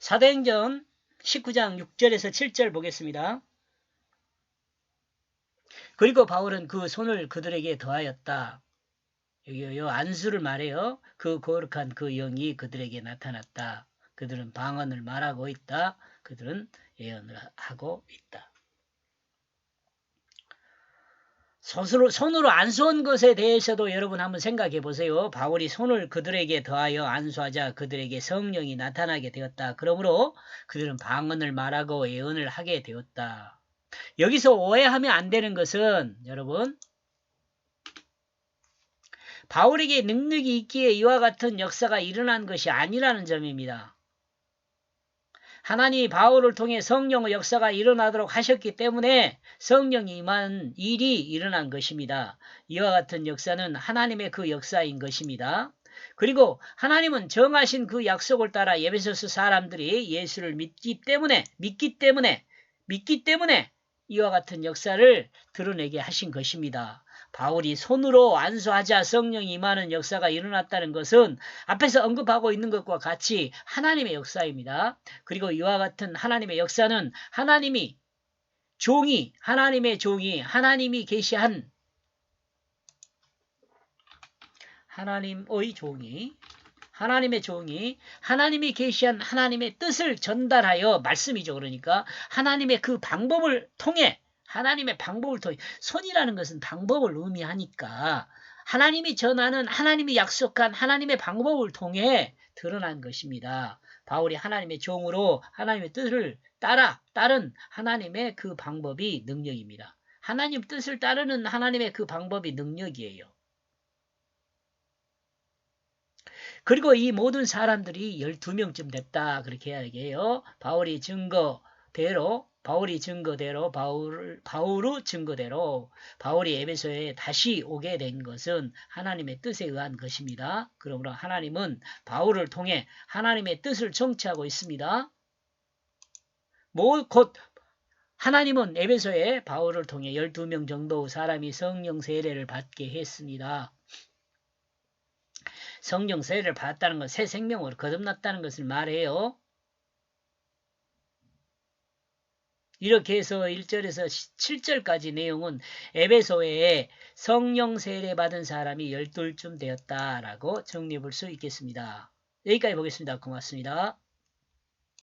사도행전 19장 6절에서 7절 보겠습니다. 그리고 바울은 그 손을 그들에게 더하였다. 여기 안수를 말해요. 그 거룩한 그 영이 그들에게 나타났다. 그들은 방언을 말하고 있다. 그들은 예언을 하고 있다. 손으로 안수한 것에 대해서도 여러분 한번 생각해 보세요. 바울이 손을 그들에게 더하여 안수하자 그들에게 성령이 나타나게 되었다. 그러므로 그들은 방언을 말하고 예언을 하게 되었다. 여기서 오해하면 안 되는 것은 여러분 바울에게 능력이 있기에 이와 같은 역사가 일어난 것이 아니라는 점입니다. 하나님이 바울을 통해 성령의 역사가 일어나도록 하셨기 때문에 성령이 임한 일이 일어난 것입니다. 이와 같은 역사는 하나님의 그 역사인 것입니다. 그리고 하나님은 정하신 그 약속을 따라 에베소서 사람들이 예수를 믿기 때문에 이와 같은 역사를 드러내게 하신 것입니다. 바울이 손으로 안수하자 성령이 임하는 역사가 일어났다는 것은 앞에서 언급하고 있는 것과 같이 하나님의 역사입니다. 그리고 이와 같은 하나님의 역사는 하나님의 종이 하나님이 계시한 하나님의 종이 하나님이 계시한 하나님의 뜻을 전달하여 말씀이죠. 그러니까 하나님의 그 방법을 통해 손이라는 것은 방법을 의미하니까 하나님이 전하는 하나님이 약속한 하나님의 방법을 통해 드러난 것입니다. 바울이 하나님의 종으로 하나님의 뜻을 따른 하나님의 그 방법이 능력입니다. 하나님 뜻을 따르는 하나님의 그 방법이 능력이에요. 그리고 이 모든 사람들이 12명쯤 됐다. 그렇게 이야기해요. 바울의 증거대로 바울이 에베소에 다시 오게 된 것은 하나님의 뜻에 의한 것입니다. 그러므로 하나님은 바울을 통해 하나님의 뜻을 성취하고 있습니다. 곧 하나님은 에베소에 바울을 통해 12명 정도 사람이 성령 세례를 받게 했습니다. 성령 세례를 받았다는 건 새 생명으로 거듭났다는 것을 말해요. 이렇게 해서 1절에서 7절까지 내용은 에베소에 성령 세례 받은 사람이 12쯤 되었다라고 정리해 볼 수 있겠습니다. 여기까지 보겠습니다. 고맙습니다.